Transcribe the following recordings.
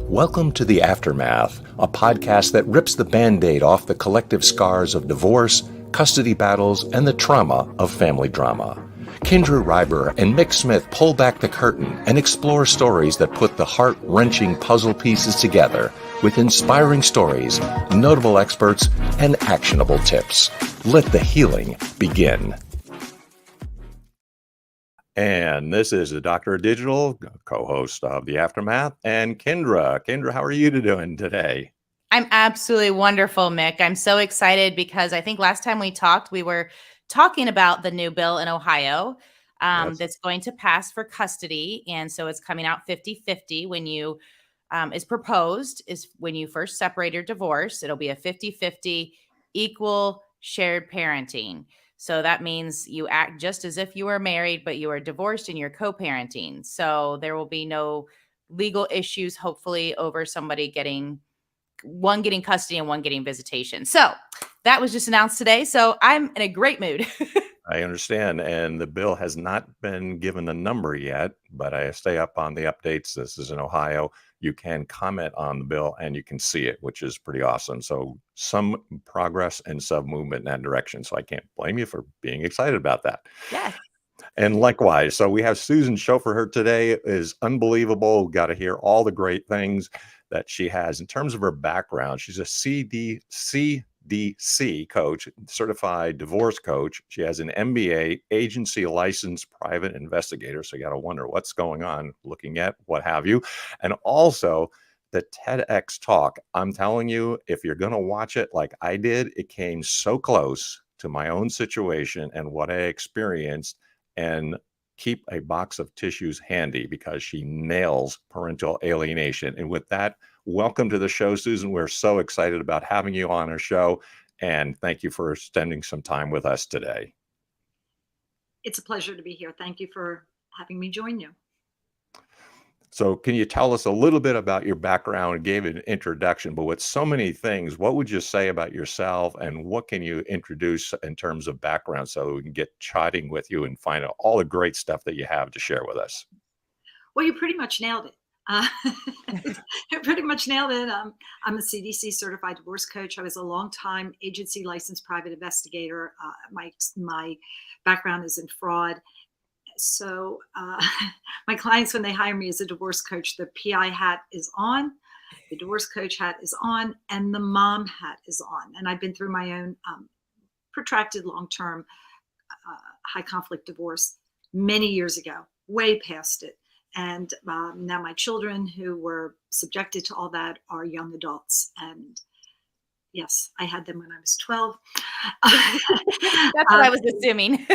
Welcome to The Aftermath, a podcast that rips the Band-Aid off the collective scars of divorce, custody battles, and the trauma of family drama. Kendra Reiber and Mick Smith pull back the curtain and explore stories that put the heart-wrenching puzzle pieces together with inspiring stories, notable experts, and actionable tips. Let the healing begin. And this is the Doctor of Digital, co-host of The Aftermath, and Kendra. Kendra, how are you doing today? I'm absolutely wonderful, Mick. I'm so excited because I think last time we talked, we were talking about the new bill in Ohio Yes. that's going to pass for custody. And so it's coming out 50-50 when you is proposed is when you first separate or divorce. It'll be a 50-50 equal shared parenting. So that means you act just as if you were married, but you are divorced and you're co-parenting. So there will be no legal issues, hopefully, over somebody getting custody and one getting visitation. So that was just announced today. So I'm in a great mood. I understand. And the bill has not been given a number yet, but I stay up on the updates. This is in Ohio. You can comment on the bill and you can see it, which is pretty awesome. So some progress and some movement in that direction. So I can't blame you for being excited about that. Yes. And likewise, so we have Susan Shofer here today. Is unbelievable. Got to hear all the great things that she has in terms of her background. She's a CDC coach, certified divorce coach. She has an MBA, agency licensed private investigator. So you got to wonder what's going on, looking at what have you. And also the TEDx talk. I'm telling you, if you're going to watch it like I did, it came so close to my own situation and what I experienced. And keep a box of tissues handy because she nails parental alienation. And with that, welcome to the show, Susan. We're so excited about having you on our show. And thank you for spending some time with us today. It's a pleasure to be here. Thank you for having me join you. So can you tell us a little bit about your background? Gave an introduction, but with so many things, what would you say about yourself and what can you introduce in terms of background so we can get chatting with you and find out all the great stuff that you have to share with us? Well, you pretty much nailed it. You pretty much nailed it. I'm a CDC certified divorce coach. I was a long-time agency licensed private investigator. My background is in fraud. So my clients, when they hire me as a divorce coach, the PI hat is on, the divorce coach hat is on, and the mom hat is on. And I've been through my own protracted long-term high conflict divorce many years ago, way past it. And now my children who were subjected to all that are young adults. And yes, I had them when I was 12. That's what I was assuming.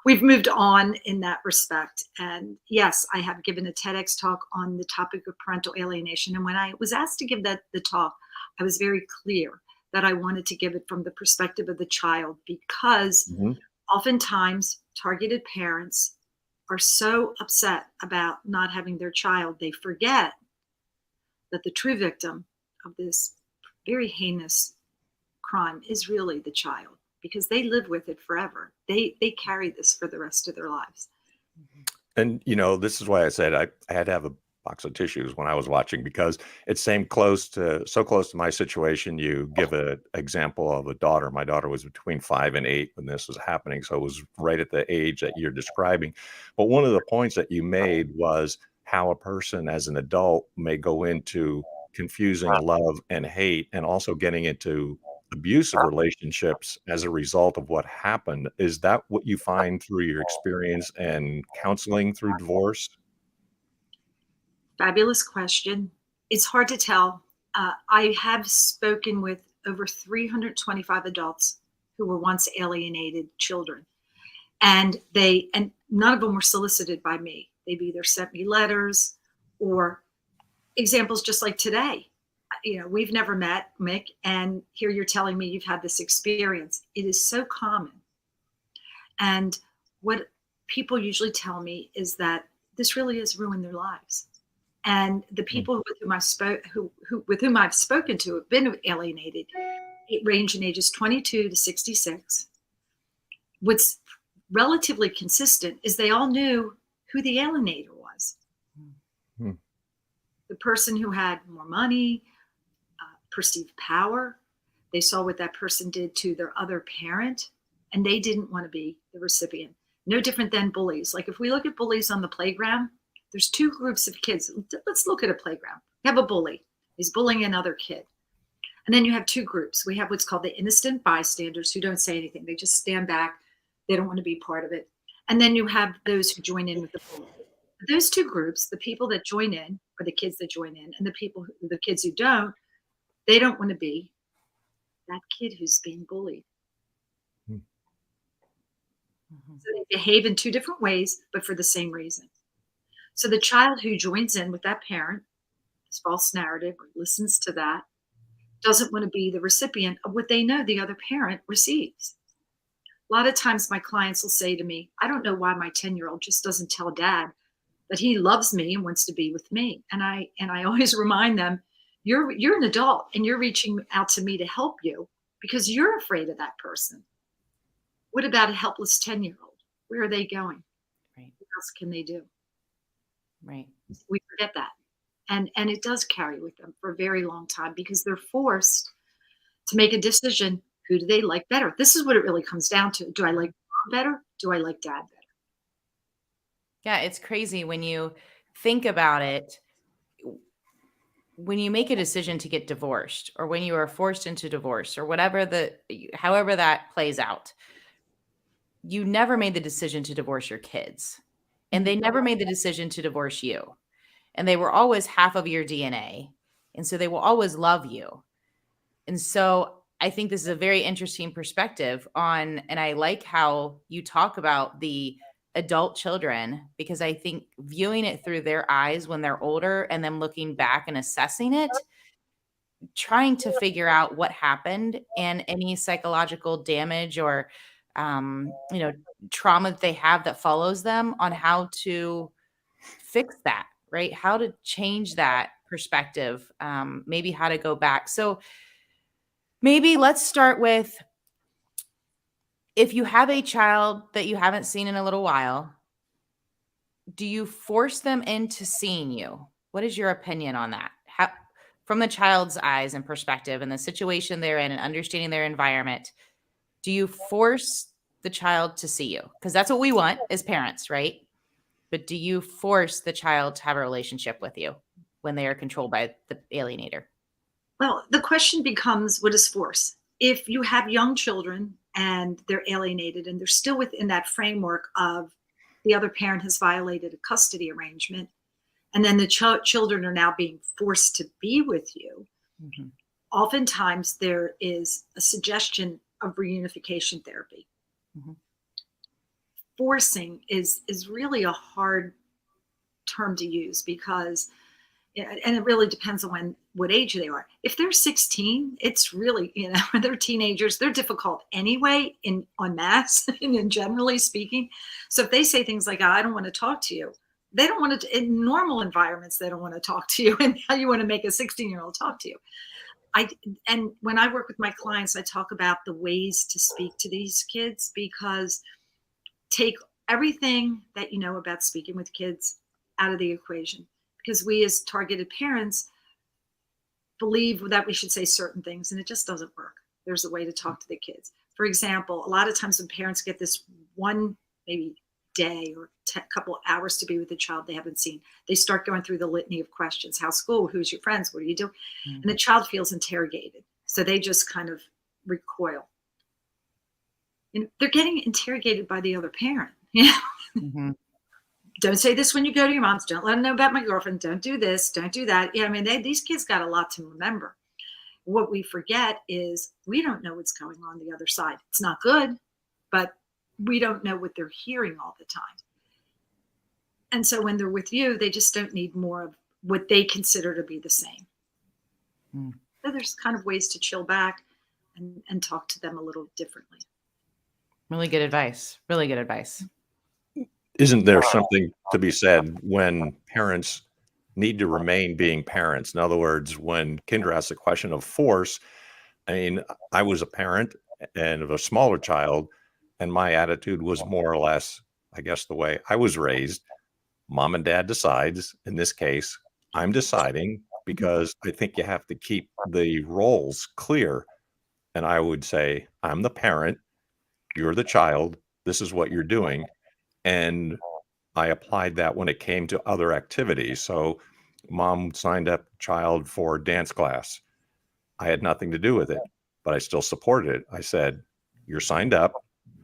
We've moved on in that respect. And yes, I have given a TEDx talk on the topic of parental alienation. And when I was asked to give the talk, I was very clear that I wanted to give it from the perspective of the child because oftentimes targeted parents are so upset about not having their child, they forget that the true victim of this very heinous crime is really the child, because they live with it forever. They carry this for the rest of their lives. And, you know, this is why I said I had to have a box of tissues when I was watching, because it's so close to my situation. You give an example of a daughter. My daughter was between 5 and 8 when this was happening. So it was right at the age that you're describing. But one of the points that you made was how a person as an adult may go into confusing love and hate and also getting into abusive relationships as a result of what happened. Is that what you find through your experience and counseling through divorce? Fabulous question. It's hard to tell. I have spoken with over 325 adults who were once alienated children, and none of them were solicited by me. They've either sent me letters or examples just like today. You know, we've never met, Mick, and here you're telling me you've had this experience. It is so common. And what people usually tell me is that this really has ruined their lives. And the people with whom I've spoken to have been alienated. It range in ages 22 to 66. What's relatively consistent is they all knew who the alienator was. The person who had more money, perceived power, they saw what that person did to their other parent, and they didn't want to be the recipient. No different than bullies. Like if we look at bullies on the playground, there's two groups of kids. Let's look at a playground. You have a bully. He's bullying another kid. And then you have two groups. We have what's called the innocent bystanders who don't say anything. They just stand back. They don't want to be part of it. And then you have those who join in with the bully. Those two groups, the people that join in, or the kids that join in, and the kids who don't, they don't want to be that kid who's being bullied. Mm-hmm. So they behave in two different ways, but for the same reason. So the child who joins in with that parent, this false narrative, or listens to that, doesn't want to be the recipient of what they know the other parent receives. A lot of times my clients will say to me, I don't know why my 10-year-old just doesn't tell dad that he loves me and wants to be with me. And I always remind them, you're an adult and you're reaching out to me to help you because you're afraid of that person. What about a helpless 10-year-old? Where are they going? Right. What else can they do? Right. We forget that. And it does carry with them for a very long time because they're forced to make a decision. Who do they like better? This is what it really comes down to. Do I like mom better? Do I like dad better? Yeah, it's crazy when you think about it. When you make a decision to get divorced, or when you are forced into divorce, or however that plays out, you never made the decision to divorce your kids, and they never made the decision to divorce you. And they were always half of your DNA. And so they will always love you. And so I think this is a very interesting perspective on, and I like how you talk about the adult children, because I think viewing it through their eyes when they're older and then looking back and assessing it, trying to figure out what happened and any psychological damage or, trauma that they have that follows them, on how to fix that, right? How to change that perspective, maybe how to go back. So maybe let's start with, if you have a child that you haven't seen in a little while, do you force them into seeing you? What is your opinion on that? How, from the child's eyes and perspective and the situation they're in and understanding their environment, do you force the child to see you? Because that's what we want as parents, right? But do you force the child to have a relationship with you when they are controlled by the alienator? Well, the question becomes, what is force? If you have young children and they're alienated and they're still within that framework of the other parent has violated a custody arrangement, and then the children are now being forced to be with you, oftentimes there is a suggestion of reunification therapy. Forcing is really a hard term to use because, and it really depends on what age they are. If they're 16, it's really, when they're teenagers, they're difficult anyway en masse and generally speaking. So if they say things like, I don't want to talk to you, they don't want to, in normal environments, they don't want to talk to you. And how you want to make a 16-year-old talk to you. And when I work with my clients, I talk about the ways to speak to these kids, because take everything that you know about speaking with kids out of the equation, because we as targeted parents believe that we should say certain things, and it just doesn't work. There's a way to talk to the kids. For example, a lot of times when parents get this one maybe day or couple of hours to be with a child they haven't seen, they start going through the litany of questions. How's school? Who's your friends? What do you do? And the child feels interrogated. So they just kind of recoil. And they're getting interrogated by the other parent. Don't say this when you go to your mom's. Don't let them know about my girlfriend. Don't do this. Don't do that. Yeah, I mean, these kids got a lot to remember. What we forget is we don't know what's going on the other side. It's not good, but we don't know what they're hearing all the time. And so when they're with you, they just don't need more of what they consider to be the same. So there's kind of ways to chill back and talk to them a little differently. Really good advice. Really good advice. Isn't there something to be said when parents need to remain being parents? In other words, when Kendra asks the question of force, I mean, I was a parent and of a smaller child, and my attitude was more or less, I guess, the way I was raised. Mom and dad decides. In this case, I'm deciding because I think you have to keep the roles clear. And I would say, I'm the parent, you're the child, this is what you're doing. And I applied that when it came to other activities. So mom signed up child for dance class. I had nothing to do with it, but I still supported it. I said, you're signed up,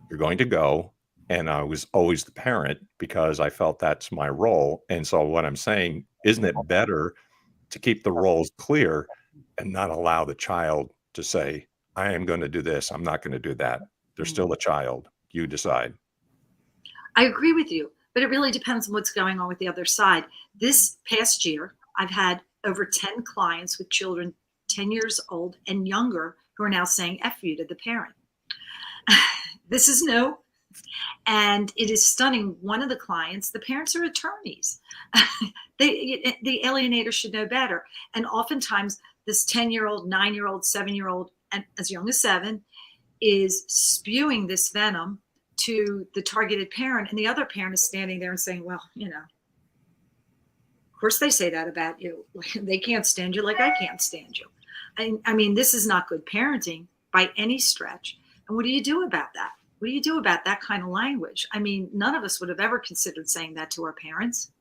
you're going to go. And I was always the parent because I felt that's my role. And so what I'm saying, isn't it better to keep the roles clear and not allow the child to say, I am going to do this, I'm not going to do that. They're still a child. You decide. I agree with you, but it really depends on what's going on with the other side. This past year, I've had over 10 clients with children 10 years old and younger who are now saying F you to the parent. This is new. And it is stunning. One of the clients, the parents are attorneys. The alienator should know better. And oftentimes, this 10-year-old, 9-year-old, 7-year-old, and as young as 7, is spewing this venom to the targeted parent. And the other parent is standing there and saying, well, of course they say that about you. They can't stand you like I can't stand you. I mean, this is not good parenting by any stretch. And what do you do about that? What do you do about that kind of language? I mean, none of us would have ever considered saying that to our parents.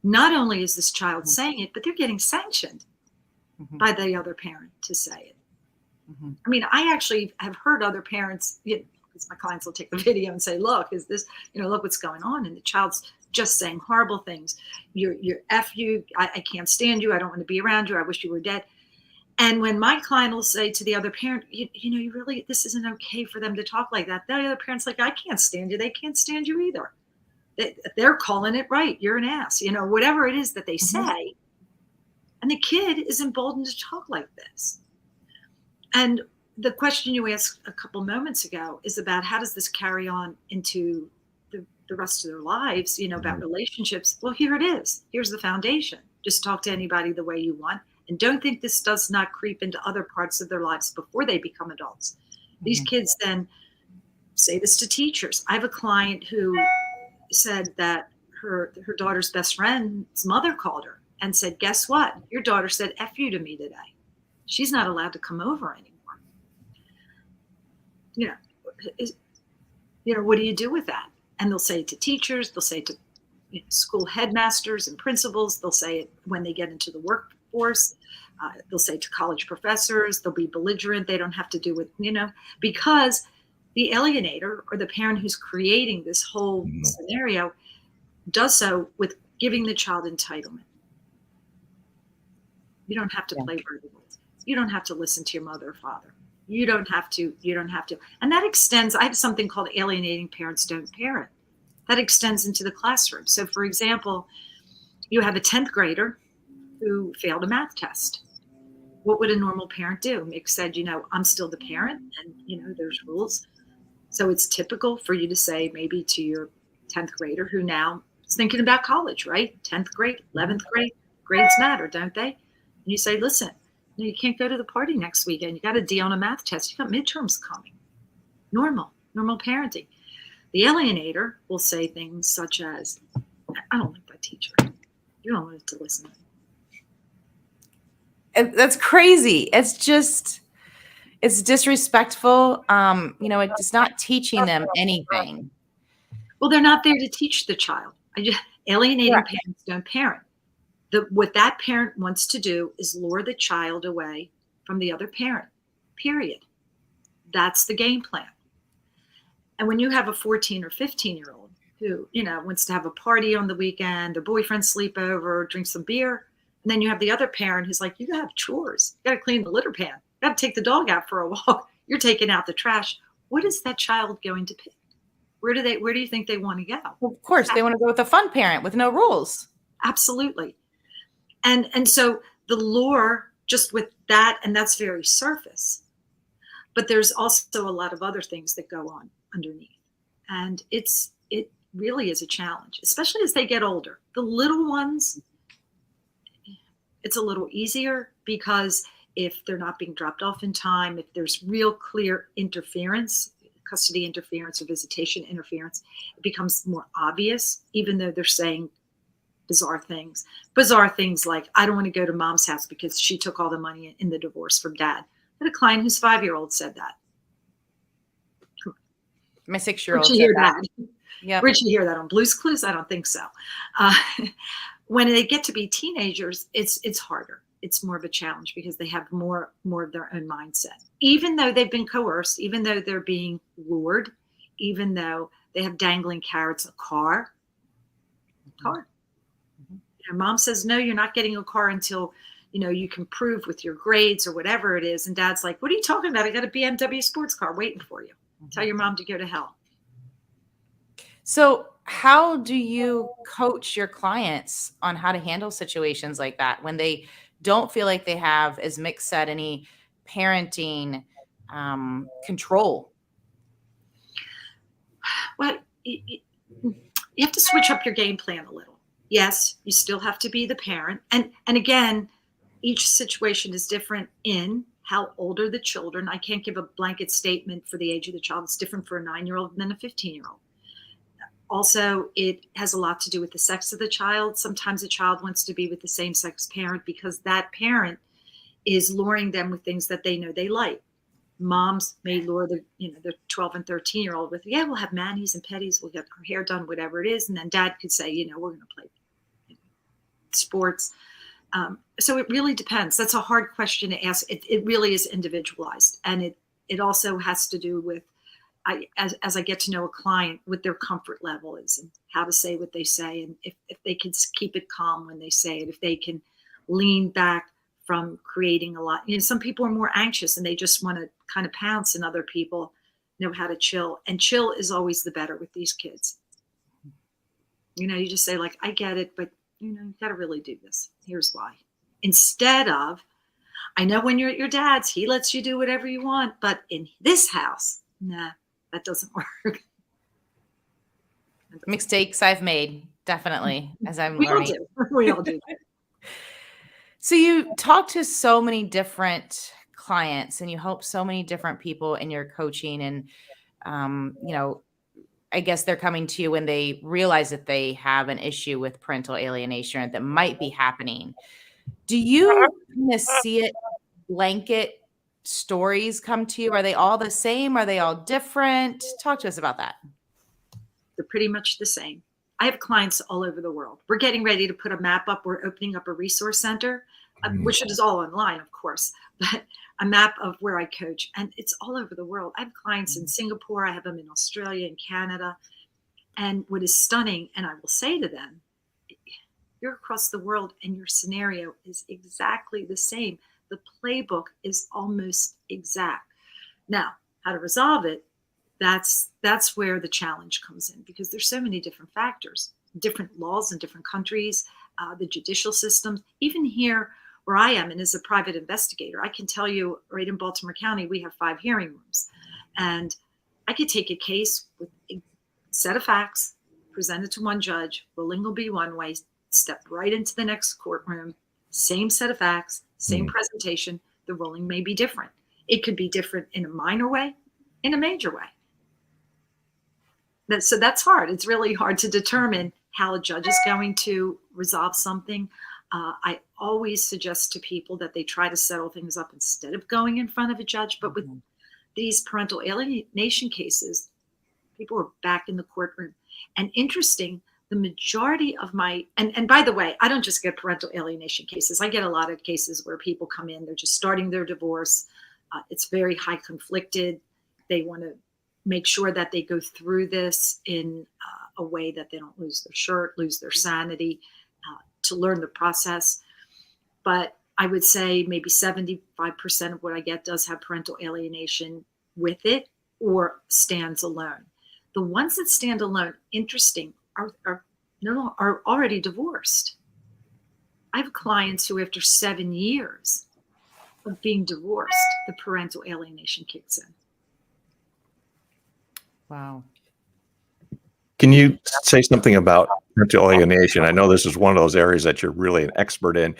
Not only is this child saying it, but they're getting sanctioned by the other parent to say it. I mean, I actually have heard other parents, because my clients will take the video and say, look, is this, look what's going on. And the child's just saying horrible things. You're F you, I can't stand you. I don't want to be around you. I wish you were dead. And when my client will say to the other parent, you really, this isn't okay for them to talk like that. The other parent's like, I can't stand you. They can't stand you either. They're calling it right. You're an ass, whatever it is that they say. And the kid is emboldened to talk like this. And the question you asked a couple moments ago is about how does this carry on into the rest of their lives, about relationships. Well, here it is. Here's the foundation. Just talk to anybody the way you want. And don't think this does not creep into other parts of their lives before they become adults. These kids then say this to teachers. I have a client who said that her daughter's best friend's mother called her and said, guess what? Your daughter said F you to me today. She's not allowed to come over anymore. What do you do with that? And they'll say it to teachers. They'll say it to school headmasters and principals. They'll say it when they get into the workforce. They'll say to college professors. They'll be belligerent. They don't have to do with, because the alienator or the parent who's creating this whole scenario does so with giving the child entitlement. You don't have to play by the rules. You don't have to listen to your mother or father. You don't have to. And that extends. I have something called alienating parents don't parent. That extends into the classroom. So, for example, you have a 10th grader who failed a math test. What would a normal parent do? Mick said, I'm still the parent and, there's rules. So it's typical for you to say maybe to your 10th grader who now is thinking about college, right? 10th grade, 11th grade, grades matter, don't they? And you say, listen, you can't go to the party next weekend. You got a D on a math test. You got midterms coming. Normal parenting. The alienator will say things such as, I don't like that teacher. You don't want to listen. And that's crazy. It's disrespectful. It's not teaching them anything. Well, they're not there to teach the child. Alienating parents don't parent. What that parent wants to do is lure the child away from the other parent, period. That's the game plan. And when you have a 14 or 15-year-old who, wants to have a party on the weekend, their boyfriend sleep over, drink some beer, and then you have the other parent who's like, you got to have chores. You got to clean the litter pan. You got to take the dog out for a walk. You're taking out the trash. What is that child going to pick? Where do you think they want to go? Well, of course, they want to go with a fun parent with no rules. Absolutely. And so the lure just with that, and that's very surface, but there's also a lot of other things that go on underneath. And it really is a challenge, especially as they get older. The little ones, it's a little easier because if they're not being dropped off in time, if there's real clear interference, custody interference or visitation interference, it becomes more obvious, even though they're saying bizarre things. Bizarre things like, I don't want to go to mom's house because she took all the money in the divorce from dad. I had a client whose 5-year-old said that. My Where'd 6-year-old you said hear that. that? Yep. Where'd you hear that, on Blue's Clues? I don't think so. Uh, when they get to be teenagers, it's harder. It's more of a challenge because they have more of their own mindset. Even though they've been coerced, even though they're being lured, even though they have dangling carrots, a car. You know, mom says, no, you're not getting a car until, you know, you can prove with your grades or whatever it is. And dad's like, what are you talking about? I got a BMW sports car waiting for you. Tell your mom to go to hell. So how do you coach your clients on how to handle situations like that when they don't feel like they have, as Mick said, any parenting control? Well, you have to switch up your game plan a little. Yes, you still have to be the parent. And again, each situation is different in how old are the children. I can't give a blanket statement for the age of the child. It's different for a 9-year-old than a 15-year-old. Also, it has a lot to do with the sex of the child. Sometimes a child wants to be with the same sex parent because that parent is luring them with things that they know they like. Moms may lure the 12 and 13-year-old with, yeah, we'll have manis and petties, we'll get our hair done, whatever it is. And then dad could say, we're going to play sports. So it really depends. That's a hard question to ask. It really is individualized. And it also has to do with, as I get to know a client, what their comfort level is and how to say what they say. And if they can keep it calm when they say it, if they can lean back from creating a lot. Some people are more anxious and they just want to kind of pounce, and other people know how to chill. And chill is always the better with these kids. You just say, like, I get it, but you got to really do this. Here's why. Instead of, I know when you're at your dad's, he lets you do whatever you want, but in this house, nah, that doesn't work. Mistakes I've made, definitely, as I'm We all learning. do. We all do that. So you talk to so many different clients and you help so many different people in your coaching. And, I guess they're coming to you when they realize that they have an issue with parental alienation that might be happening. Do you kind of see it, blanket stories come to you? Are they all the same? Are they all different? Talk to us about that. They're pretty much the same. I have clients all over the world. We're getting ready to put a map up. We're opening up a resource center, which is all online, of course, but a map of where I coach. And it's all over the world. I have clients in Singapore. I have them in Australia and Canada. And what is stunning, and I will say to them, you're across the world and your scenario is exactly the same. The playbook is almost exact. Now, how to resolve it, that's where the challenge comes in, because there's so many different factors, different laws in different countries, the judicial systems. Even here where I am, and as a private investigator, I can tell you right in Baltimore County, we have 5 hearing rooms. And I could take a case with a set of facts, present it to one judge, ruling will be one way, step right into the next courtroom, same set of facts, same presentation, the ruling may be different. It could be different in a minor way, in a major way. So that's hard. It's really hard to determine how a judge is going to resolve something. I always suggest to people that they try to settle things up instead of going in front of a judge. But with these parental alienation cases, people are back in the courtroom. And interesting, the majority of my, and by the way, I don't just get parental alienation cases. I get a lot of cases where people come in, they're just starting their divorce. It's very high conflicted. They want to make sure that they go through this in a way that they don't lose their shirt, lose their sanity, to learn the process. But I would say maybe 75% of what I get does have parental alienation with it or stands alone. The ones that stand alone, interesting, are already divorced. I have clients who, after 7 years of being divorced, the parental alienation kicks in. Wow. Can you say something about parental alienation? I know this is one of those areas that you're really an expert in.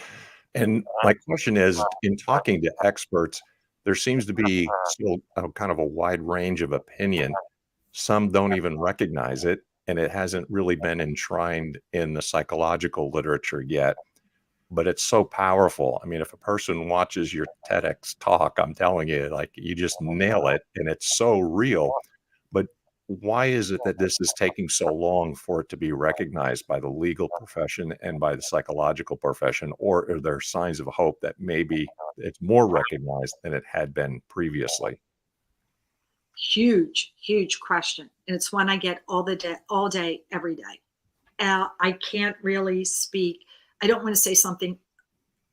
And my question is, in talking to experts, there seems to be still kind of a wide range of opinion. Some don't even recognize it. and it hasn't really been enshrined in the psychological literature yet, but it's so powerful. I mean, if a person watches your TEDx talk, I'm telling you, like, you just nail it, and it's so real. But why is it that this is taking so long for it to be recognized by the legal profession and by the psychological profession? Or are there signs of hope that maybe it's more recognized than it had been previously? Huge, huge question. And it's one I get all day, every day. I can't really speak. I don't want to say something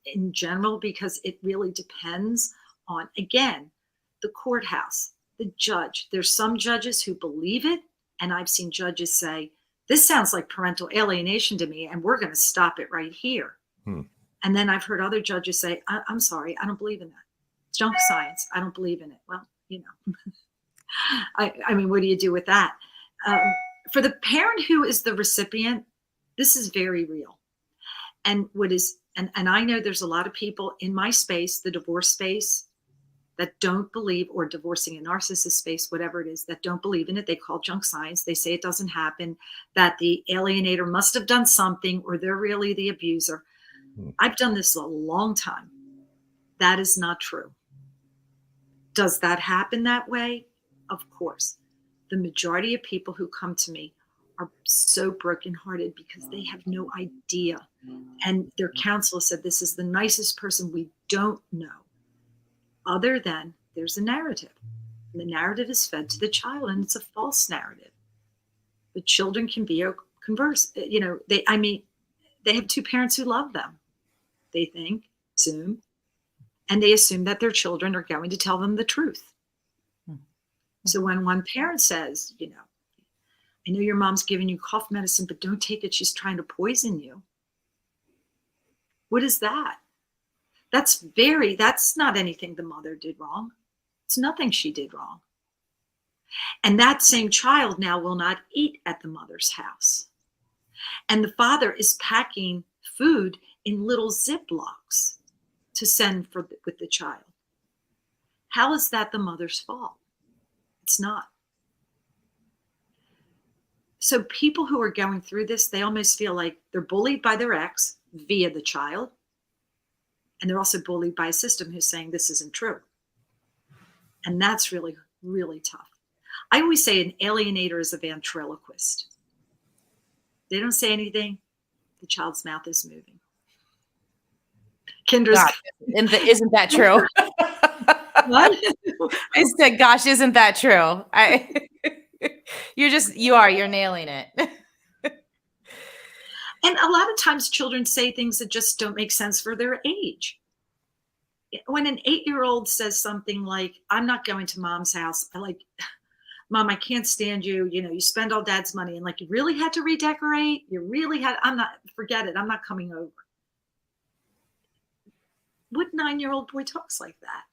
in general because it really depends on, again, the courthouse, the judge. There's some judges who believe it, and I've seen judges say, this sounds like parental alienation to me, and we're going to stop it right here. Hmm. And then I've heard other judges say, I'm sorry, I don't believe in that. It's junk science. I don't believe in it. Well, I mean, what do you do with that? For the parent who is the recipient, this is very real. And and I know there's a lot of people in my space, the divorce space, that don't believe, or divorcing a narcissist space, whatever it is, that don't believe in it. They call junk science. They say it doesn't happen, that the alienator must have done something, or they're really the abuser. I've done this a long time. That is not true. Does that happen that way? Of course. The majority of people who come to me are so brokenhearted because they have no idea. And their counselor said, this is the nicest person we don't know. Other than there's a narrative. And the narrative is fed to the child, and it's a false narrative. The children can be they have two parents who love them. They assume that their children are going to tell them the truth. So when one parent says, I know your mom's giving you cough medicine, but don't take it. She's trying to poison you. What is that? That's not anything the mother did wrong. It's nothing she did wrong. And that same child now will not eat at the mother's house. And the father is packing food in little Ziplocs to send with the child. How is that the mother's fault? It's not. So people who are going through this, they almost feel like they're bullied by their ex via the child. And they're also bullied by a system who's saying this isn't true. And that's really, really tough. I always say an alienator is a ventriloquist. They don't say anything. The child's mouth is moving. Kendra's. God, isn't that true? What? I said, gosh, isn't that true? You're nailing it. And a lot of times children say things that just don't make sense for their age. When an 8-year-old says something like, I'm not going to mom's house. Mom, I can't stand you. You spend all dad's money, and you really had to redecorate. Forget it. I'm not coming over. What 9-year-old boy talks like that?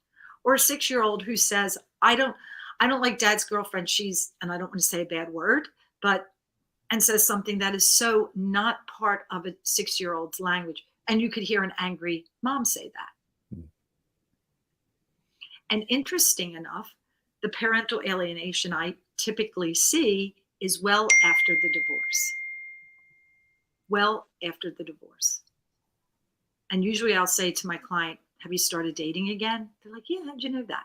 Or a 6-year-old who says, I don't like dad's girlfriend. And I don't want to say a bad word, and says something that is so not part of a 6-year-old's language. And you could hear an angry mom say that. And interesting enough, the parental alienation I typically see is well after the divorce. Well after the divorce. And usually I'll say to my client, have you started dating again? They're like, yeah, how'd you know that?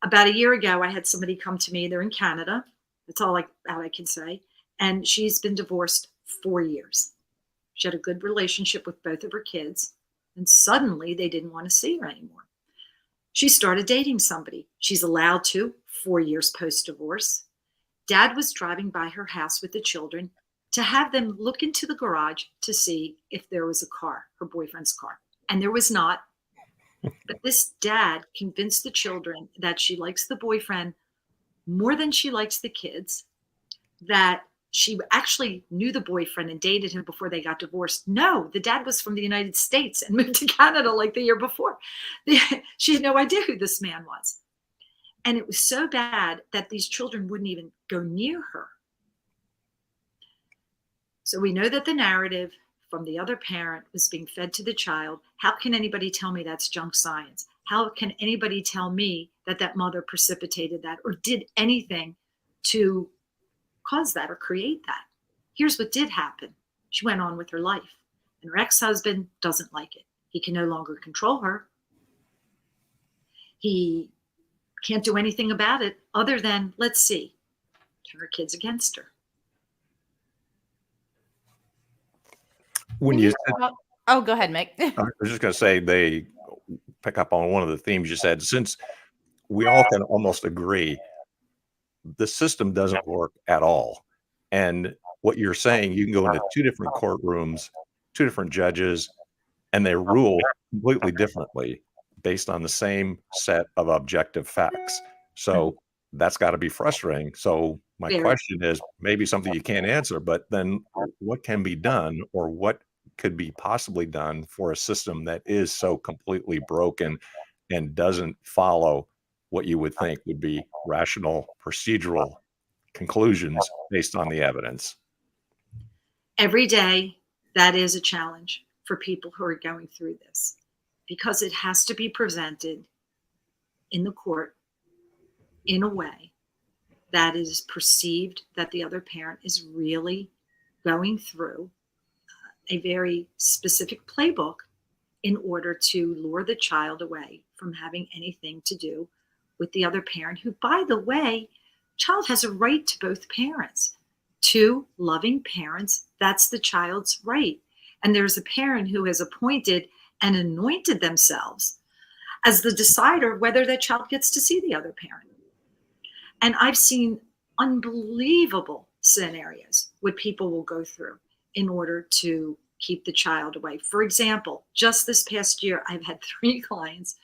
About a year ago, I had somebody come to me. They're in Canada. That's all I can say. And she's been divorced 4 years. She had a good relationship with both of her kids. And suddenly they didn't want to see her anymore. She started dating somebody. She's allowed to, 4 years post-divorce. Dad was driving by her house with the children to have them look into the garage to see if there was a car, her boyfriend's car. And there was not. But this dad convinced the children that she likes the boyfriend more than she likes the kids, that she actually knew the boyfriend and dated him before they got divorced. No, the dad was from the United States and moved to Canada like the year before. She had no idea who this man was. And it was so bad that these children wouldn't even go near her. So we know that the narrative from the other parent was being fed to the child. How can anybody tell me that's junk science? How can anybody tell me that mother precipitated that or did anything to cause that or create that. Here's what did happen. She went on with her life, and her ex-husband doesn't like it. He can no longer control her. He can't do anything about it other than, let's see, turn her kids against her. When you said, Oh, go ahead, Mick. I was just going to say, they pick up on one of the themes you said, since we all can almost agree the system doesn't work at all. And what you're saying, you can go into two different courtrooms, two different judges, and they rule completely differently based on the same set of objective facts. So that's got to be frustrating. So my Very. question is maybe something you can't answer, but then what can be done, or what could be possibly done for a system that is so completely broken and doesn't follow what you would think would be rational procedural conclusions based on the evidence? Every day, that is a challenge for people who are going through this, because it has to be presented in the court in a way that is perceived that the other parent is really going through a very specific playbook in order to lure the child away from having anything to do with the other parent, who, by the way, child has a right to both parents. Two loving parents, that's the child's right. And there's a parent who has appointed and anointed themselves as the decider whether that child gets to see the other parent. And I've seen unbelievable scenarios what people will go through in order to keep the child away. For example, just this past year, I've had 3 clients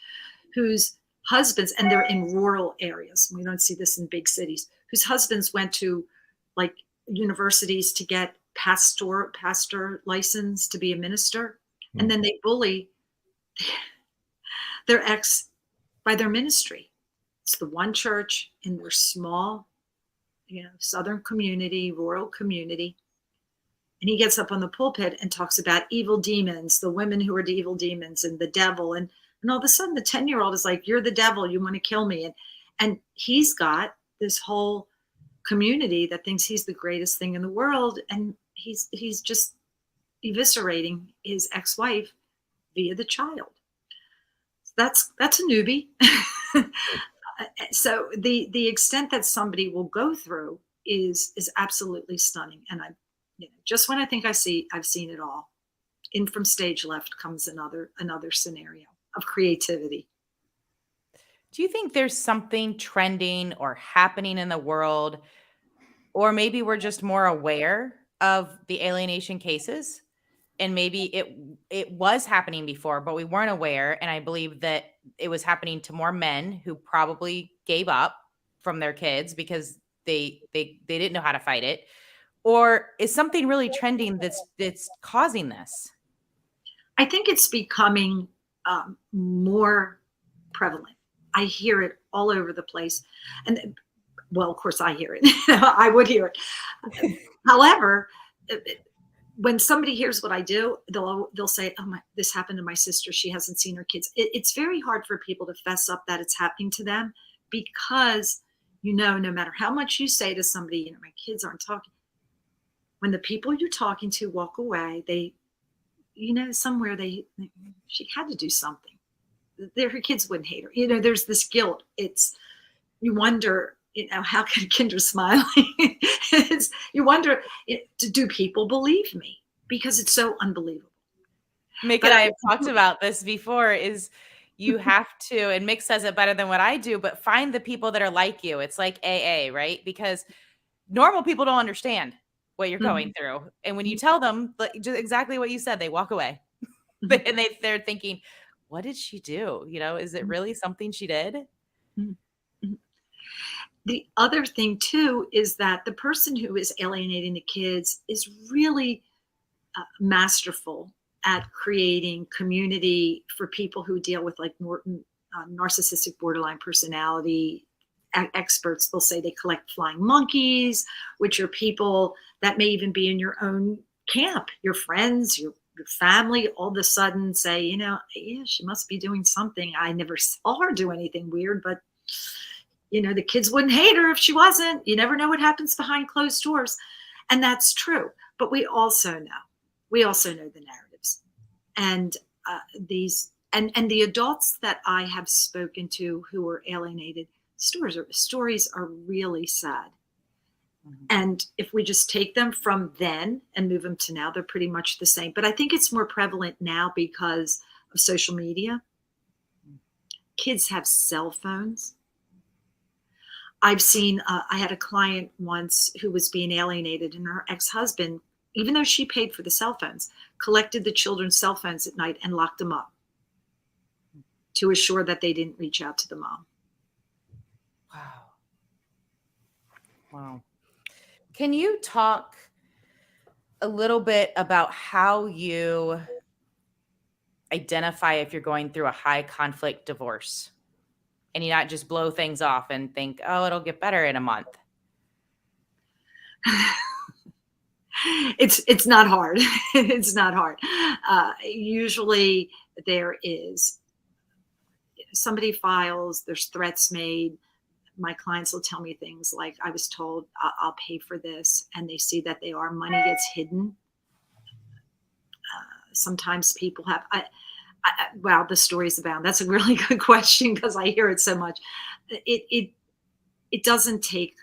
whose husbands, and they're in rural areas, we don't see this in big cities, whose husbands went to like universities to get pastor license to be a minister, and then they bully their ex by their ministry. It's the one church in their small, southern community, rural community. And he gets up on the pulpit and talks about evil demons, the women who are the evil demons, and the devil. And all of a sudden the 10-year-old is like, you're the devil, you want to kill me. And he's got this whole community that thinks he's the greatest thing in the world. And he's just eviscerating his ex-wife via the child. That's a newbie. So the extent that somebody will go through is absolutely stunning. And just when I think I've seen it all, in from stage left comes another scenario of creativity. Do you think there's something trending or happening in the world, or maybe we're just more aware of the alienation cases, and maybe it was happening before, but we weren't aware? And I believe that it was happening to more men who probably gave up from their kids because they didn't know how to fight it. Or is something really trending that's causing this? I think it's becoming more prevalent. I hear it all over the place. And well, of course I hear it. I would hear it. However, when somebody hears what I do, they'll say, oh my, this happened to my sister. She hasn't seen her kids. It's very hard for people to fess up that it's happening to them, because, no matter how much you say to somebody, my kids aren't talking. When the people you're talking to walk away, they, somewhere she had to do something. Her kids wouldn't hate her. There's this guilt. You wonder, how can Kendra smile? You wonder, do people believe me? Because it's so unbelievable. Mick and I have talked about this before, is you have to, and Mick says it better than what I do, but find the people that are like you. It's like AA, right? Because normal people don't understand what you're going through. And when you tell them just exactly what you said, they walk away. And they're thinking, what did she do? Is it really something she did? The other thing too is that the person who is alienating the kids is really masterful at creating community for people who deal with like more narcissistic borderline personality. Experts will say they collect flying monkeys, which are people that may even be in your own camp, your friends, your family, all of a sudden say, yeah, she must be doing something. I never saw her do anything weird, but The kids wouldn't hate her if she wasn't. You never know what happens behind closed doors. And that's true. But we also know the narratives. And and the adults that I have spoken to who were alienated, stories are really sad. And if we just take them from then and move them to now, they're pretty much the same. But I think it's more prevalent now because of social media. Kids have cell phones. I've seen, I had a client once who was being alienated, and her ex-husband, even though she paid for the cell phones, collected the children's cell phones at night and locked them up to assure that they didn't reach out to the mom. Wow. Wow. Can you talk a little bit about how you identify if you're going through a high conflict divorce and you not just blow things off and think, oh, it'll get better in a month? It's not hard. It's not hard. Usually there is somebody files, there's threats made. My clients will tell me things like, I was told I'll pay for this, and they see that money gets hidden. Sometimes people have, wow, the stories abound. That's a really good question because I hear it so much. It doesn't take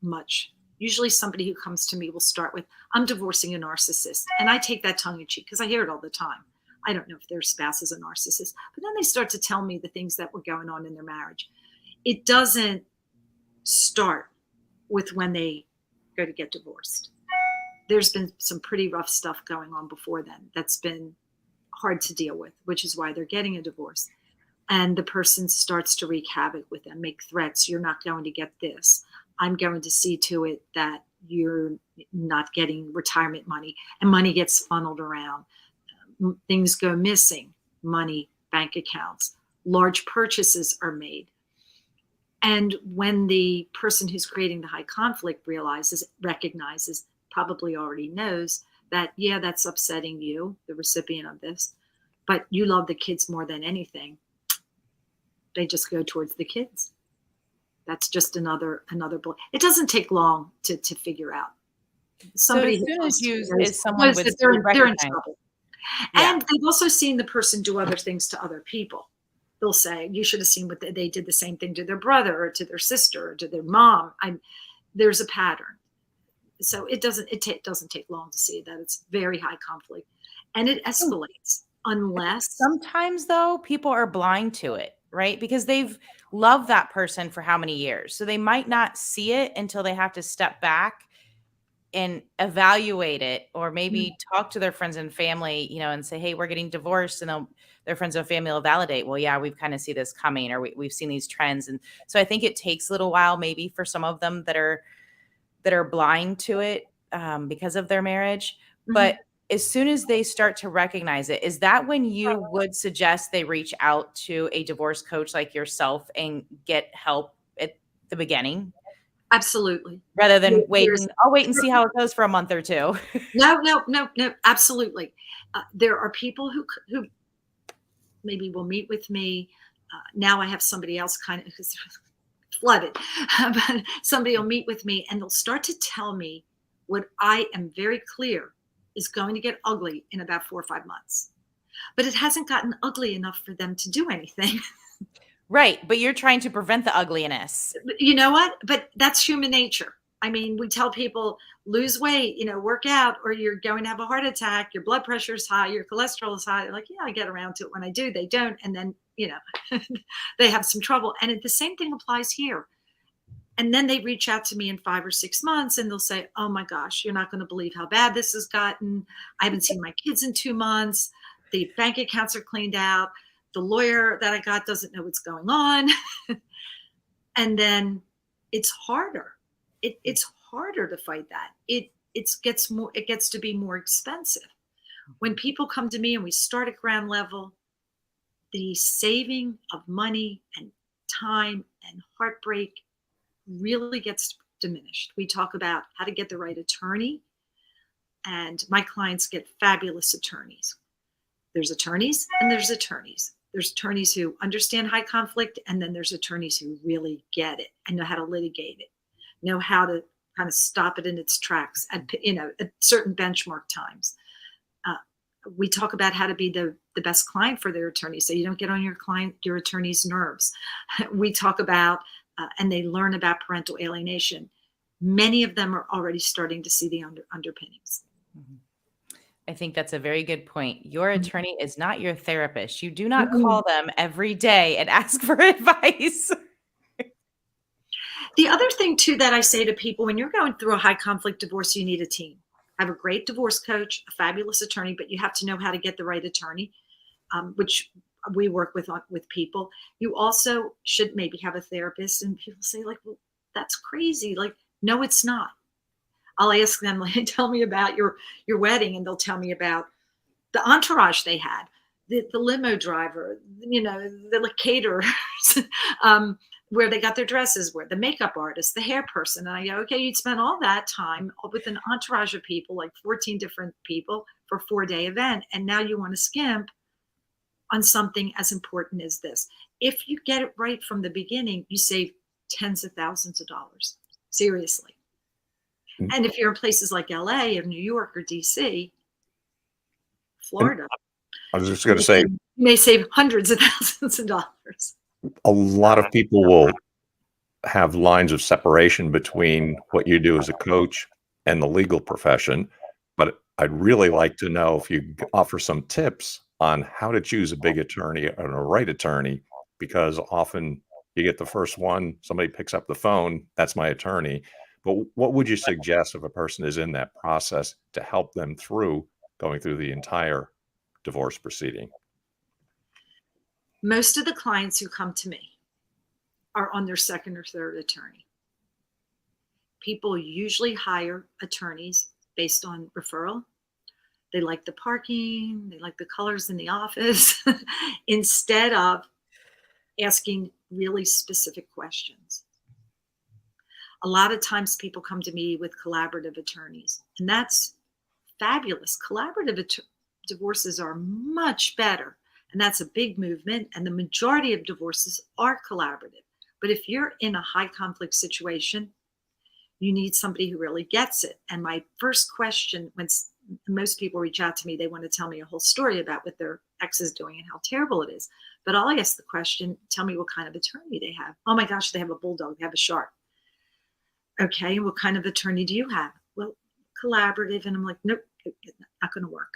much. Usually somebody who comes to me will start with, I'm divorcing a narcissist. And I take that tongue in cheek because I hear it all the time. I don't know if their spouse is a narcissist, but then they start to tell me the things that were going on in their marriage. It doesn't start with when they go to get divorced. There's been some pretty rough stuff going on before then that's been hard to deal with, which is why they're getting a divorce. And the person starts to wreak havoc with them, make threats. You're not going to get this. I'm going to see to it that you're not getting retirement money, and money gets funneled around. Things go missing, money, bank accounts, large purchases are made. And when the person who's creating the high conflict recognizes, probably already knows that, yeah, that's upsetting you, the recipient of this, but you love the kids more than anything, they just go towards the kids. That's just another blow. It doesn't take long to figure out. Somebody so as soon as knows someone that would they're in recognize, trouble. yeah. And they've also seen the person do other things to other people. They'll say, you should have seen what they did the same thing to their brother or to their sister or to their mom. There's a pattern. So it doesn't take long to see that it's very high conflict, and it escalates unless Sometimes though, people are blind to it, right? Because they've loved that person for how many years. So they might not see it until they have to step back and evaluate it, or maybe talk to their friends and family, and say, hey, we're getting divorced. And their friends and family will validate, well, yeah, we've kind of see this coming, or we've seen these trends. And so I think it takes a little while, maybe for some of them that are blind to it because of their marriage. But as soon as they start to recognize it, is that when you would suggest they reach out to a divorce coach like yourself and get help at the beginning? Absolutely. Rather than I'll wait and see how it goes for a month or two. No, absolutely. There are people who maybe will meet with me. Now I have somebody else kind of who's flooded, but somebody will meet with me and they'll start to tell me what I am very clear is going to get ugly in about 4 or 5 months. But it hasn't gotten ugly enough for them to do anything. Right. But you're trying to prevent the ugliness. You know what? But that's human nature. I mean, we tell people lose weight, work out, or you're going to have a heart attack, your blood pressure is high, your cholesterol is high. They're like, yeah, I get around to it. When I do, they don't. And then, they have some trouble. And the same thing applies here. And then they reach out to me in 5 or 6 months and they'll say, oh my gosh, you're not going to believe how bad this has gotten. I haven't seen my kids in 2 months. The bank accounts are cleaned out. The lawyer that I got doesn't know what's going on. And then it's harder. It's harder to fight that. It gets to be more expensive. When people come to me and we start at ground level, the saving of money and time and heartbreak really gets diminished. We talk about how to get the right attorney, and my clients get fabulous attorneys. There's attorneys and there's attorneys. There's attorneys who understand high conflict, and then there's attorneys who really get it and know how to litigate it, know how to kind of stop it in its tracks at at certain benchmark times. Uh, we talk about how to be the best client for their attorney, so you don't get on your attorney's nerves. We talk about and they learn about parental alienation. Many of them are already starting to see the underpinnings. Mhm. I think that's a very good point. Your Mhm. attorney is not your therapist. You do not Mhm. call them every day and ask for advice. The other thing too that I say to people, when you're going through a high conflict divorce, you need a team. Have a great divorce coach, a fabulous attorney, but you have to know how to get the right attorney, which we work with people. You also should maybe have a therapist, and people say like, well, that's crazy. Like, no, it's not. I'll ask them, like, tell me about your wedding, and they'll tell me about the entourage they had, the limo driver, the caterers, um, where they got their dresses, where the makeup artist, the hair person. And I go, okay, you'd spend all that time with an entourage of people, like 14 different people for a 4-day event. And now you want to skimp on something as important as this. If you get it right from the beginning, you save tens of thousands of dollars. Seriously. Mm. And if you're in places like LA or New York or DC, And Florida, I was just going to say, you may save hundreds of thousands of dollars. a lot of people will have lines of separation between what you do as a coach and the legal profession. But I'd really like to know if you offer some tips on how to choose a big attorney and a right attorney, because often you get the first one, somebody picks up the phone, that's my attorney. But what would you suggest if a person is in that process to help them through going through the entire divorce proceeding? Most of the clients who come to me are on their second or third attorney. People usually hire attorneys based on referral. They like the parking, they like the colors in the office, instead of asking really specific questions. A lot of times people come to me with collaborative attorneys, and that's fabulous. Divorces are much better, and that's a big movement, and the majority of divorces are collaborative. But if you're in a high conflict situation, you need somebody who really gets it. And my first question, when most people reach out to me, they want to tell me a whole story about what their ex is doing and how terrible it is. But I'll ask the question, tell me what kind of attorney they have. Oh my gosh, they have a bulldog, they have a shark. Okay, what kind of attorney do you have? Well, collaborative. And I'm like, nope, not going to work.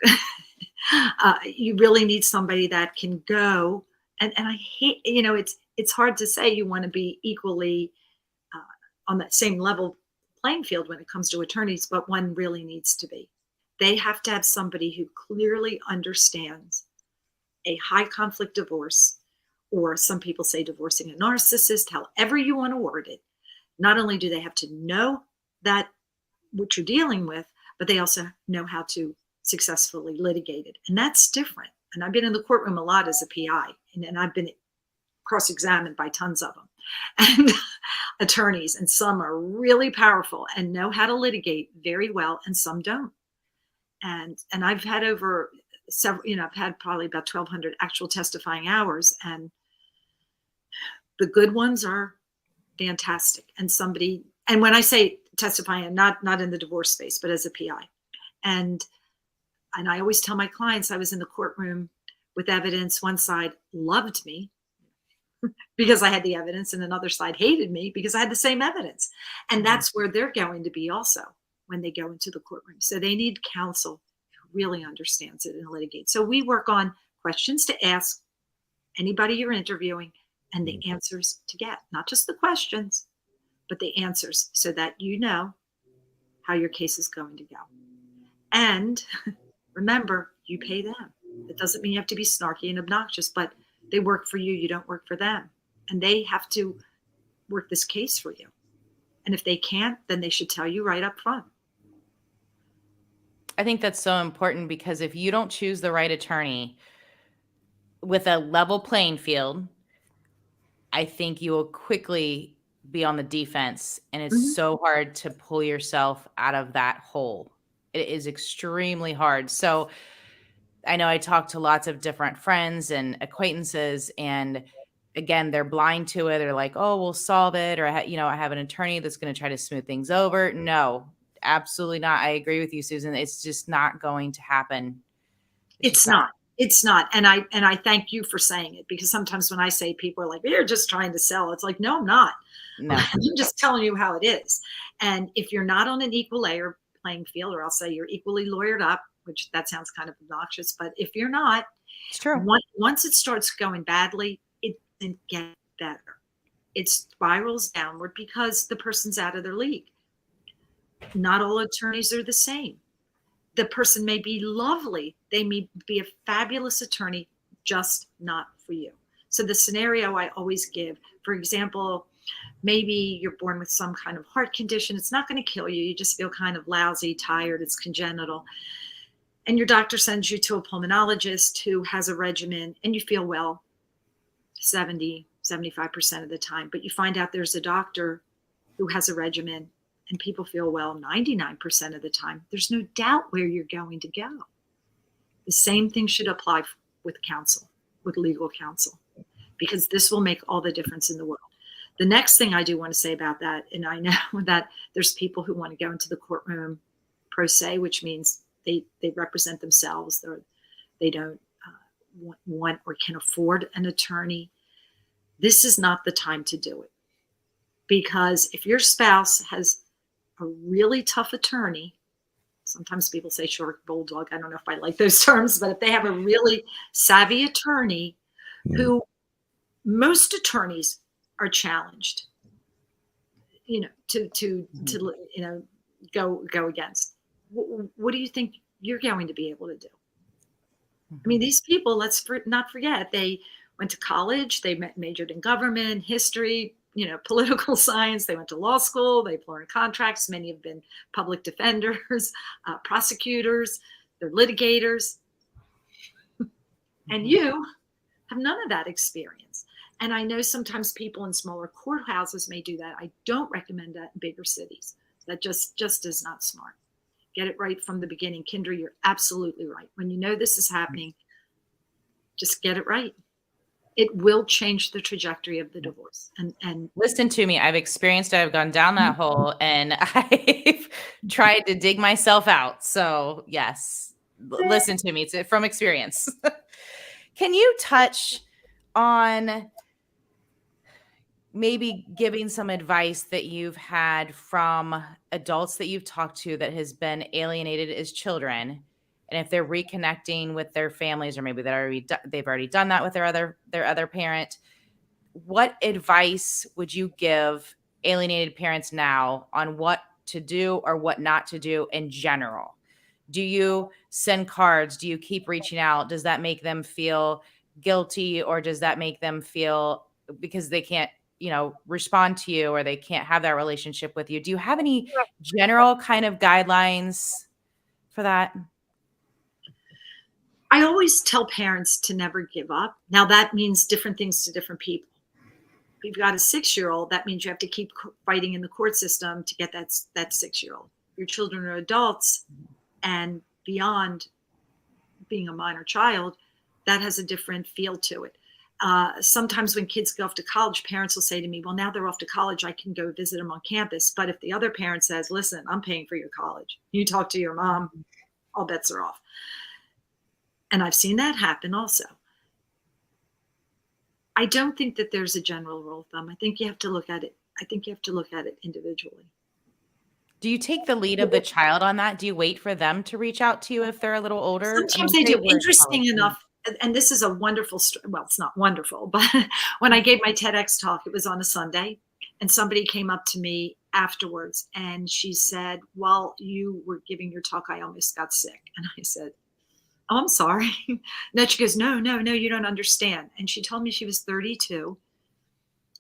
You really need somebody that can go. And I hate, it's hard to say you want to be equally on that same level playing field when it comes to attorneys, but one really needs to be. They have to have somebody who clearly understands a high conflict divorce, or some people say divorcing a narcissist, however you want to word it. Not only do they have to know that what you're dealing with, but they also know how to successfully litigate it. And that's different. And I've been in the courtroom a lot as a PI, and I've been cross-examined by tons of them and attorneys, and some are really powerful and know how to litigate very well, and some don't. And I've had over several, I've had probably about 1,200 actual testifying hours, and the good ones are fantastic. And when I say testifying, not in the divorce space, but as a PI. And I always tell my clients, I was in the courtroom with evidence. One side loved me because I had the evidence, and another side hated me because I had the same evidence. And that's where they're going to be also when they go into the courtroom. So they need counsel who really understands it and litigates. So we work on questions to ask anybody you're interviewing, and the answers to get, not just the questions, but the answers, so that you know how your case is going to go. And remember, you pay them. It doesn't mean you have to be snarky and obnoxious, but they work for you, you don't work for them. And they have to work this case for you. And if they can't, then they should tell you right up front. I think that's so important, because if you don't choose the right attorney with a level playing field, I think you will quickly be on the defense, and it's so hard to pull yourself out of that hole. It is extremely hard. So I know I talked to lots of different friends and acquaintances, and again, they're blind to it. They're like, "Oh, we'll solve it," or I have an attorney that's going to try to smooth things over. No, absolutely not. I agree with you, Susan. It's just not going to happen. It's just It's not. It's not. And I thank you for saying it, because sometimes when I say, people are like, "You're just trying to sell." It's like, no, I'm not. no. I'm just telling you how it is. And if you're not on an equal layer playing field, or I'll say you're equally lawyered up, which that sounds kind of obnoxious, but if you're not, It's true. once it starts going badly, it doesn't get better. It spirals downward because the person's out of their league. Not all attorneys are the same. The person may be lovely. They may be a fabulous attorney, just not for you. So the scenario I always give, for example, maybe you're born with some kind of heart condition. It's not going to kill you. You just feel kind of lousy, tired. It's congenital. And your doctor sends you to a pulmonologist who has a regimen, and you feel well 75% of the time. But you find out there's a doctor who has a regimen, and people feel well 99% of the time. There's no doubt where you're going to go. The same thing should apply with counsel, with legal counsel, because this will make all the difference in the world. The next thing I do want to say about that, and I know that there's people who want to go into the courtroom pro se, which means they represent themselves. They don't want or can afford an attorney. This is not the time to do it, because if your spouse has a really tough attorney, sometimes people say short bulldog. I don't know if I like those terms, but if they have a really savvy attorney, who most attorneys are challenged, to go against. What do you think you're going to be able to do? I mean, these people, let's not forget, they went to college, they majored in government, history, political science. They went to law school. They've learned contracts. Many have been public defenders, prosecutors, they're litigators. And you have none of that experience. And I know sometimes people in smaller courthouses may do that. I don't recommend that in bigger cities. That just is not smart. Get it right from the beginning. Kendra, you're absolutely right. When you know this is happening, just get it right. It will change the trajectory of the divorce. And listen to me. I've experienced it. I've gone down that hole, and I've tried to dig myself out. So yes, listen to me. It's from experience. Can you touch on maybe giving some advice that you've had from adults that you've talked to that has been alienated as children? And if they're reconnecting with their families, or maybe they've already done that with their other parent, what advice would you give alienated parents now on what to do or what not to do in general? Do you send cards? Do you keep reaching out? Does that make them feel guilty, or does that make them feel because they can't, respond to you, or they can't have that relationship with you? Do you have any general kind of guidelines for that? I always tell parents to never give up. Now, that means different things to different people. If you've got a 6-year-old, that means you have to keep fighting in the court system to get that 6-year-old. Your children are adults, and beyond being a minor child, that has a different feel to it. Sometimes when kids go off to college, parents will say to me, well, now they're off to college, I can go visit them on campus. But if the other parent says, listen, I'm paying for your college, you talk to your mom, all bets are off. And I've seen that happen also. I don't think that there's a general rule of thumb. I think you have to look at it. Individually. Do you take the lead of the child on that? Do you wait for them to reach out to you if they're a little older? Sometimes they do. Interesting enough, and this is a wonderful story. Well, it's not wonderful, but when I gave my TEDx talk, it was on a Sunday, and somebody came up to me afterwards, and she said, while you were giving your talk, I almost got sick. And I said, oh, I'm sorry. No, she goes, no, you don't understand. And she told me she was 32,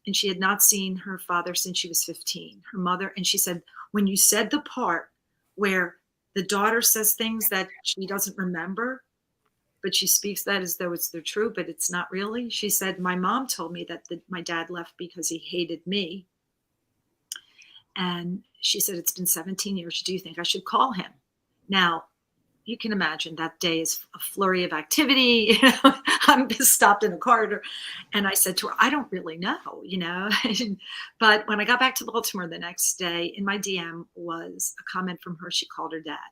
and she had not seen her father since she was 15, her mother. And she said, when you said the part where the daughter says things that she doesn't remember, but she speaks that as though it's the truth, but it's not really. She said, my mom told me that my dad left because he hated me. And she said, it's been 17 years. Do you think I should call him? Now, you can imagine that day is a flurry of activity. You know, I'm just stopped in a corridor, and I said to her, I don't really know, you know. But when I got back to Baltimore the next day, in my DM was a comment from her. She called her dad,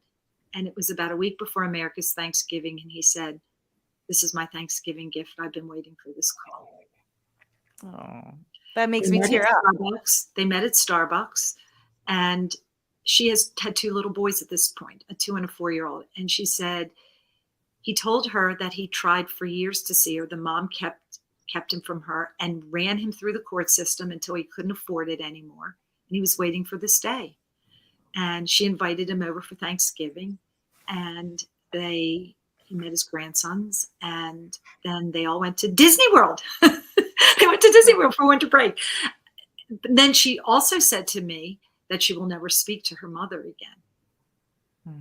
and it was about a week before America's Thanksgiving, and he said, "This is my Thanksgiving gift. I've been waiting for this call." Oh, that makes me tear up. They met at Starbucks, and she has had two little boys at this point, a 2 and a 4-year-old. And she said he told her that he tried for years to see her. The mom kept him from her and ran him through the court system until he couldn't afford it anymore. And he was waiting for this day. And she invited him over for Thanksgiving, and he met his grandsons, and then they all went to Disney World. They went to Disney World for winter break. But then she also said to me that she will never speak to her mother again. Wow.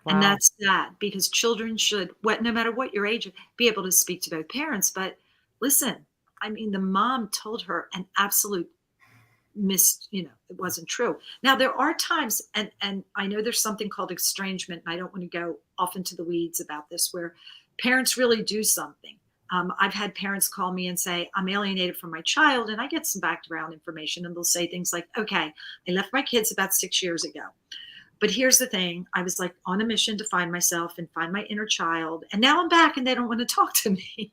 And that's sad, because children should, no matter what your age, be able to speak to both parents. But listen, I mean, the mom told her an absolute it wasn't true. Now, there are times, and I know there's something called estrangement, and I don't want to go off into the weeds about this, where parents really do something. I've had parents call me and say, I'm alienated from my child, and I get some background information, and they'll say things like, okay, I left my kids about 6 years ago. But here's the thing. I was like on a mission to find myself and find my inner child. And now I'm back and they don't want to talk to me.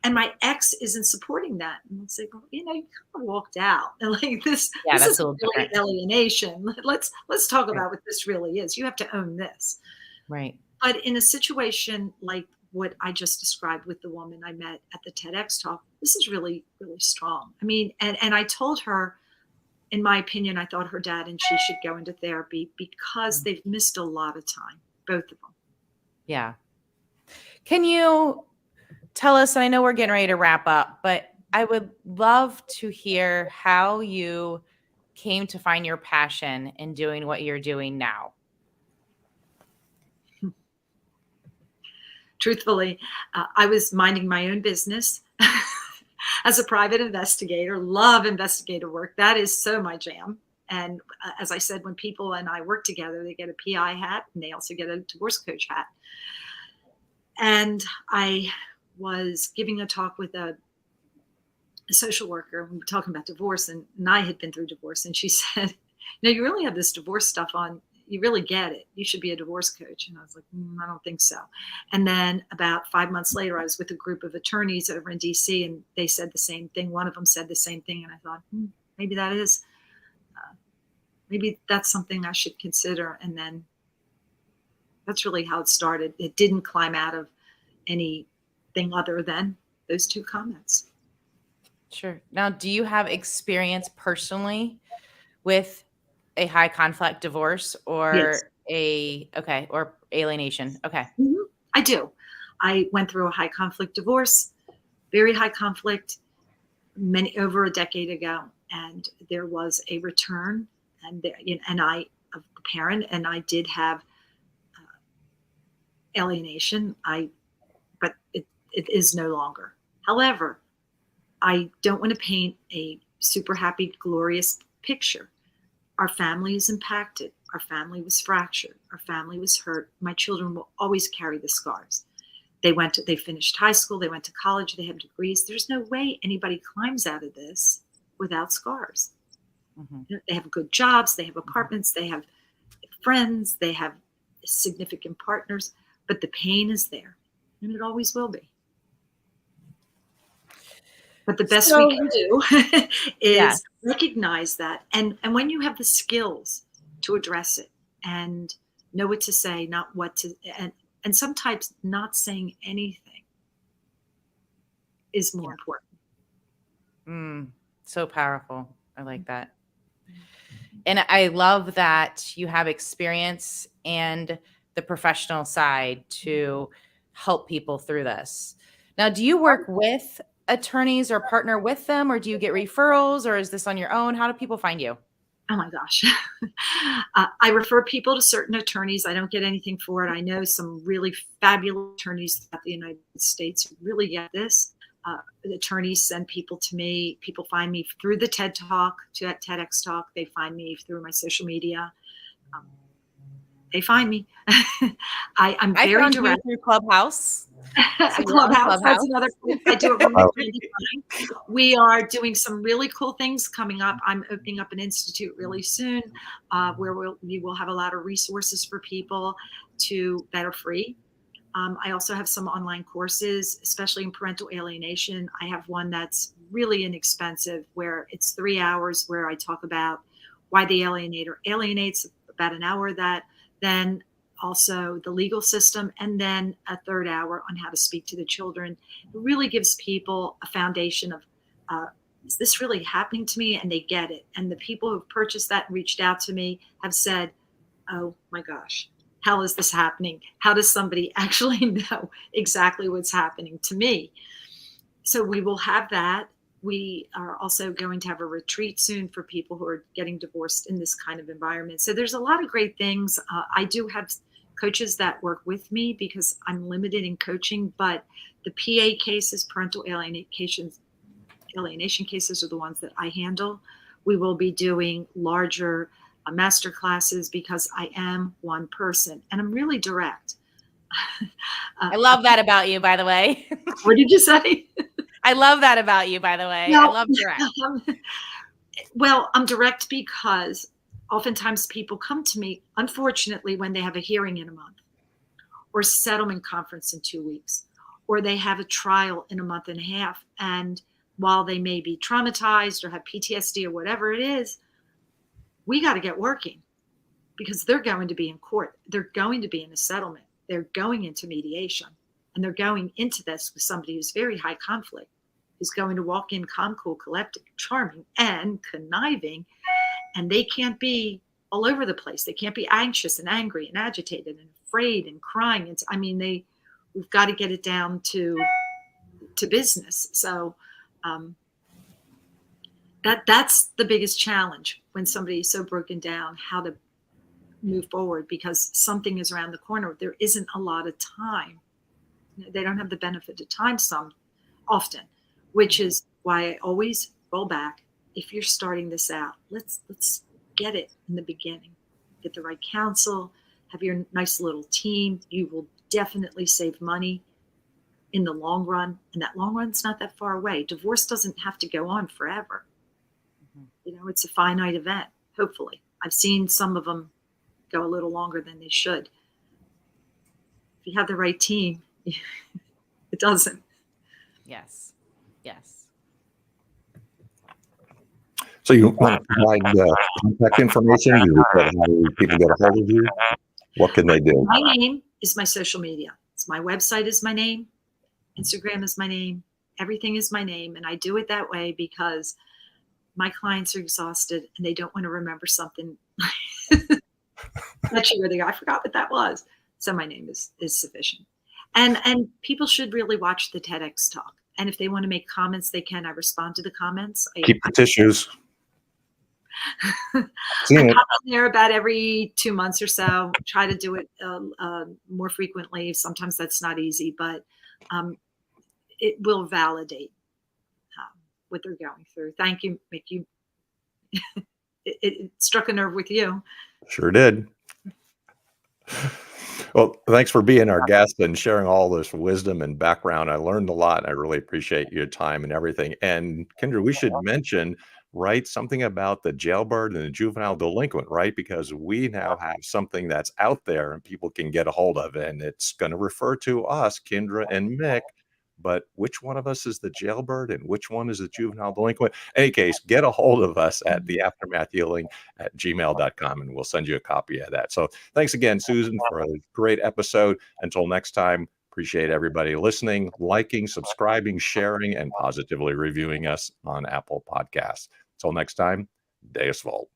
And my ex isn't supporting that. And it's like, well, you kind of walked out. And like this is really alienation. Let's talk about what this really is. You have to own this. Right. But in a situation like what I just described with the woman I met at the TEDx talk, this is really, really strong. I mean, and I told her, in my opinion, I thought her dad and she should go into therapy because they've missed a lot of time, both of them. Yeah. Can you tell us, and I know we're getting ready to wrap up, but I would love to hear how you came to find your passion in doing what you're doing now. Truthfully, I was minding my own business as a private investigator. Love investigative work. That is so my jam. And as I said, when people and I work together, they get a PI hat and they also get a divorce coach hat. And I was giving a talk with a social worker. We were talking about divorce, and I had been through divorce. And she said, you really have this divorce stuff on. You really get it. You should be a divorce coach. And I was like, I don't think so. And then about 5 months later, I was with a group of attorneys over in DC, and they said the same thing. One of them said the same thing. And I thought, maybe that is, maybe that's something I should consider. And then that's really how it started. It didn't climb out of anything other than those two comments. Sure. Now, do you have experience personally with a high conflict divorce or yes. or alienation? Okay. Mm-hmm. I do. I went through a high conflict divorce, very high conflict, over a decade ago, and there was a return, and I, of the parent, and I did have alienation. But it is no longer. However, I don't want to paint a super happy, glorious picture. Our family is impacted. Our family was fractured. Our family was hurt. My children will always carry the scars. They finished high school. They went to college. They have degrees. There's no way anybody climbs out of this without scars. Mm-hmm. They have good jobs. They have apartments. They have friends. They have significant partners. But the pain is there, and it always will be. But the best we can do is recognize that. And when you have the skills to address it and know what to say, not what to, and sometimes not saying anything is more important. So powerful. I like that. And I love that you have experience and the professional side to help people through this. Now, do you work with attorneys or partner with them, or do you get referrals, or is this on your own? How do people find you? Oh my gosh. I refer people to certain attorneys. I don't get anything for it. I know some really fabulous attorneys throughout the United States who really get this. The attorneys send people to me. People find me through the TED Talk, TEDx Talk. They find me through my social media. they find me. I'm I very found you direct. through Clubhouse. So you're on Clubhouse, that's Clubhouse. another place I do it Monday through Friday. We are doing some really cool things coming up. I'm opening up an institute really soon, where we will have a lot of resources for people that are free. I also have some online courses, especially in parental alienation. I have one that's really inexpensive, where it's 3 hours, where I talk about why the alienator alienates, about an hour of that, then also the legal system, and then a third hour on how to speak to the children. It really gives people a foundation of, is this really happening to me? And they get it. And the people who've purchased that and reached out to me have said, oh my gosh, how is this happening? How does somebody actually know exactly what's happening to me? So we will have that. We are also going to have a retreat soon for people who are getting divorced in this kind of environment. So there's a lot of great things. I do have coaches that work with me because I'm limited in coaching, but the PA cases, parental alienation cases, are the ones that I handle. We will be doing larger master classes because I am one person and I'm really direct. I love that about you, by the way. What did you say? I love that about you, by the way. I love direct. Well, I'm direct because oftentimes people come to me, unfortunately, when they have a hearing in a month, or settlement conference in 2 weeks, or they have a trial in a month and a half. And while they may be traumatized or have PTSD or whatever it is, we got to get working, because they're going to be in court. They're going to be in a settlement. They're going into mediation. And they're going into this with somebody who's very high conflict, who's going to walk in calm, cool, collected, charming, and conniving. And they can't be all over the place. They can't be anxious and angry and agitated and afraid and crying. We've got to get it down to business. So that's the biggest challenge when somebody is so broken down, how to move forward, because something is around the corner. There isn't a lot of time. They don't have the benefit of time often, which is why I always roll back. If you're starting this out, let's get it in the beginning. Get the right counsel, have your nice little team. You will definitely save money in the long run, and that long run's not that far away. Divorce doesn't have to go on forever. It's a finite event, hopefully. I've seen some of them go a little longer than they should. If you have the right team, it doesn't. Yes. So you want to provide contact information? You said how people get a hold of you. What can they do? My name is my social media. My website is my name. Instagram is my name. Everything is my name. And I do it that way because my clients are exhausted and they don't want to remember something. I forgot what that was. So my name is sufficient. And people should really watch the TEDx talk. And if they want to make comments, they can. I respond to the comments. Keep the tissues. I come in there about every 2 months or so. Try to do it more frequently. Sometimes that's not easy, but it will validate what they're going through. Thank you, Mick. It struck a nerve with you. Sure did. Well, thanks for being our guest and sharing all this wisdom and background. I learned a lot. I really appreciate your time and everything. And Kendra, we should mention, right, something about the jailbird and the juvenile delinquent, right? Because we now have something that's out there and people can get a hold of it. And it's going to refer to us, Kendra and Mick. But which one of us is the jailbird and which one is the juvenile delinquent? In any case, get a hold of us at theaftermathhealing@gmail.com and we'll send you a copy of that. So thanks again, Susan, for a great episode. Until next time, appreciate everybody listening, liking, subscribing, sharing, and positively reviewing us on Apple Podcasts. Until next time, Deus Vult.